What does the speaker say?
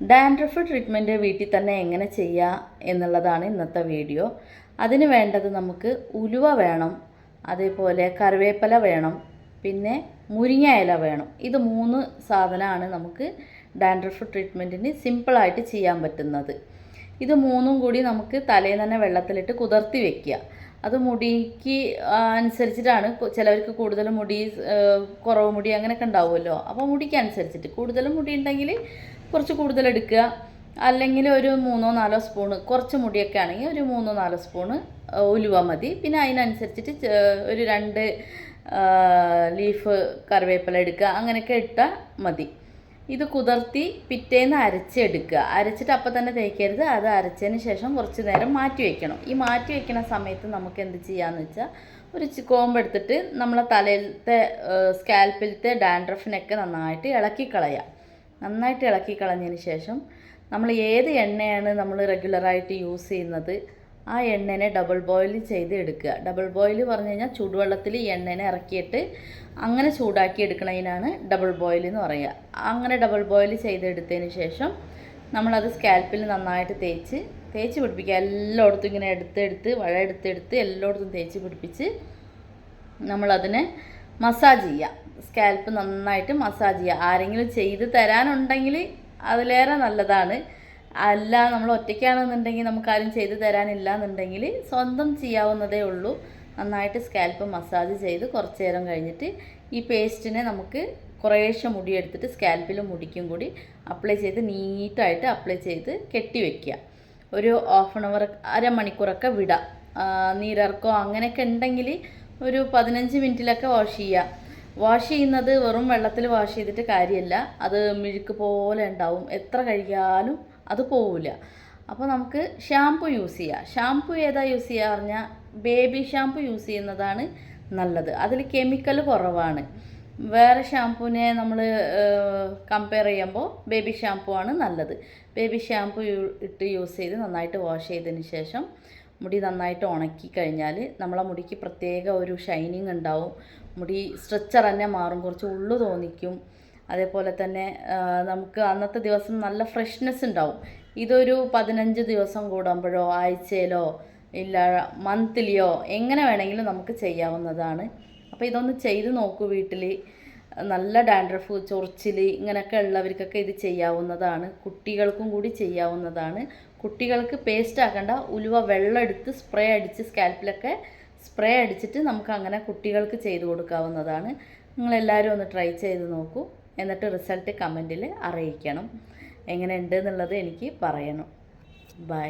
Dandruff treatment വീട്ടിൽ തന്നെ എങ്ങനെ ചെയ്യുക എന്നുള്ളതാണ് ഇന്നത്തെ വീഡിയോ. അതിന് വേണ്ടത് നമുക്ക് ഉലുവ വേണം, അതേപോലെ കറിവേപ്പില വേണം, പിന്നെ മുരിങ്ങ ഇല വേണം. ഇത് 3 സാധനമാണ് നമുക്ക് ഡാൻഡ്രഫ് ട്രീറ്റ്മെൻറ്റിന് സിമ്പിളായിട്ട് ചെയ്യാൻ പറ്റുന്നത്. ഇത് 3ഉം കൂടി നമുക്ക് തലേന്ന് തന്നെ വെള്ളത്തിലിട്ട് കുതിർത്തി വെക്കുക. അത് മുടിക്ക് അനുസരിച്ചിട്ടാണ്. ചിലവർക്ക് കൂടുതൽ മുടി, കുറവ് മുടി അങ്ങനെയൊക്കെ ഉണ്ടാവുമല്ലോ. അപ്പോൾ മുടിക്ക് അനുസരിച്ചിട്ട് കൂടുതൽ മുടി ഉണ്ടെങ്കിൽ കുറച്ച് കൂടുതൽ എടുക്കുക, അല്ലെങ്കിൽ ഒരു 3-4 സ്പൂണ്, കുറച്ച് മുടിയൊക്കെ ആണെങ്കിൽ ഒരു 3-4 സ്പൂണ് ഉലുവ മതി. പിന്നെ അതിനനുസരിച്ചിട്ട് ഒരു 2 ലീഫ് കറിവേപ്പില എടുക്കുക, അങ്ങനെയൊക്കെ ഇട്ടാൽ മതി. ഇത് കുതിർത്തി പിറ്റേന്ന് അരച്ചെടുക്കുക. അരച്ചിട്ട് അപ്പം തന്നെ തേക്കരുത്. അത് അരച്ചതിന് ശേഷം കുറച്ച് നേരം മാറ്റി വയ്ക്കണം. ഈ മാറ്റി വയ്ക്കുന്ന സമയത്ത് നമുക്ക് എന്ത് ചെയ്യാമെന്ന് വെച്ചാൽ, ഒരു കോമ്പെടുത്തിട്ട് നമ്മളെ തലയിലത്തെ സ്കാൽപ്പിലത്തെ ഡാൻഡ്രഫിനൊക്കെ നന്നായിട്ട് ഇളക്കിക്കളയാം. നന്നായിട്ട് ഇളക്കി കളഞ്ഞതിന് ശേഷം നമ്മൾ ഏത് എണ്ണയാണ് നമ്മൾ റെഗുലറായിട്ട് യൂസ് ചെയ്യുന്നത് ആ എണ്ണനെ ഡബിൾ ബോയിൽ ചെയ്ത് എടുക്കുക. ഡബിൾ ബോയിൽ പറഞ്ഞു കഴിഞ്ഞാൽ ചൂടുവെള്ളത്തിൽ ഈ എണ്ണനെ ഇറക്കിയിട്ട് അങ്ങനെ ചൂടാക്കി എടുക്കുന്നതിനാണ് ഡബിൾ ബോയിൽ എന്ന് പറയുക. അങ്ങനെ ഡബിൾ ബോയിൽ ചെയ്തെടുത്തതിന് ശേഷം നമ്മളത് സ്കാൽപ്പിൽ നന്നായിട്ട് തേച്ച് പിടിപ്പിക്കുക. എല്ലായിടത്തും ഇങ്ങനെ വഴ എടുത്തെടുത്ത് എല്ലായിടത്തും തേച്ച് പിടിപ്പിച്ച് നമ്മളതിനെ മസാജ് ചെയ്യുക. സ്കാൽപ്പ് നന്നായിട്ട് മസാജ് ചെയ്യുക. ആരെങ്കിലും ചെയ്ത് തരാനുണ്ടെങ്കിൽ അതിലേറെ നല്ലതാണ്. അല്ല, നമ്മൾ ഒറ്റയ്ക്കാണെന്നുണ്ടെങ്കിൽ നമുക്കാരും ചെയ്ത് തരാനില്ല എന്നുണ്ടെങ്കിൽ സ്വന്തം ചെയ്യാവുന്നതേ ഉള്ളൂ. നന്നായിട്ട് സ്കാൽപ്പ് മസാജ് ചെയ്ത് കുറച്ച് നേരം കഴിഞ്ഞിട്ട് ഈ പേസ്റ്റിനെ നമുക്ക് കുറേശ്ശെ മുടി എടുത്തിട്ട് സ്കാൽപ്പിലും മുടിക്കും കൂടി അപ്ലൈ ചെയ്ത് നീറ്റായിട്ട് അപ്ലൈ ചെയ്ത് കെട്ടി വയ്ക്കുക. ഒരു ഹാഫ് ആൻ അവർ, അരമണിക്കൂറൊക്കെ വിടാം. നീരിറക്കോ അങ്ങനെയൊക്കെ ഉണ്ടെങ്കിൽ ഒരു 15 മിനിറ്റിലൊക്കെ വാഷ് ചെയ്യുക. വാഷ് ചെയ്യുന്നത് വെറും വെള്ളത്തിൽ വാഷ് ചെയ്തിട്ട് കാര്യമില്ല. അത് മിഴുക്ക് പോലെ ഉണ്ടാവും, എത്ര കഴുകിയാലും അത് പോവില്ല. അപ്പോൾ നമുക്ക് ഷാമ്പു യൂസ് ചെയ്യുക. ഷാമ്പു ഏതാ യൂസ് ചെയ്യുക പറഞ്ഞാൽ ബേബി ഷാമ്പു യൂസ് ചെയ്യുന്നതാണ് നല്ലത്. അതിൽ കെമിക്കൽ കുറവാണ്. വേറെ ഷാമ്പൂവിനെ നമ്മൾ കമ്പയർ ചെയ്യുമ്പോൾ ബേബി ഷാമ്പു ആണ് നല്ലത്. ബേബി ഷാമ്പു ഇട്ട് യൂസ് ചെയ്ത് നന്നായിട്ട് വാഷ് ചെയ്തതിന് ശേഷം മുടി നന്നായിട്ട് ഉണക്കി കഴിഞ്ഞാൽ നമ്മളെ മുടിക്ക് പ്രത്യേക ഒരു ഷൈനിങ് ഉണ്ടാവും. മുടി സ്ട്രെച്ചർ തന്നെ മാറും, കുറച്ച് ഉള്ളു തോന്നിക്കും. അതേപോലെ തന്നെ നമുക്ക് അന്നത്തെ ദിവസം നല്ല ഫ്രഷ്നെസ് ഉണ്ടാവും. ഇതൊരു 15 ദിവസം കൂടുമ്പോഴോ ആഴ്ചയിലോ ഇല്ല മന്ത്ലിയോ എങ്ങനെ വേണമെങ്കിലും നമുക്ക് ചെയ്യാവുന്നതാണ്. അപ്പോൾ ഇതൊന്ന് ചെയ്ത് നോക്കൂ വീട്ടിൽ. നല്ല ഡാൻഡ്രഫ്, ചൊറിച്ചിൽ ഇങ്ങനെയൊക്കെ ഉള്ളവർക്കൊക്കെ ഇത് ചെയ്യാവുന്നതാണ്. കുട്ടികൾക്കും കൂടി ചെയ്യാവുന്നതാണ്. കുട്ടികൾക്ക് പേസ്റ്റ് ആക്കേണ്ട, ഉലുവ വെള്ളം എടുത്ത് സ്പ്രേ അടിച്ച് സ്കാൽപ്പിലൊക്കെ സ്പ്രേ അടിച്ചിട്ട് നമുക്ക് അങ്ങനെ കുട്ടികൾക്ക് ചെയ്ത് കൊടുക്കാവുന്നതാണ്. നിങ്ങളെല്ലാവരും ഒന്ന് ട്രൈ ചെയ്ത് നോക്കൂ. എന്നിട്ട് റിസൾട്ട് കമൻറ്റിൽ അറിയിക്കണം. എങ്ങനെയുണ്ട് എന്നുള്ളത് എനിക്ക് പറയണം. ബൈ.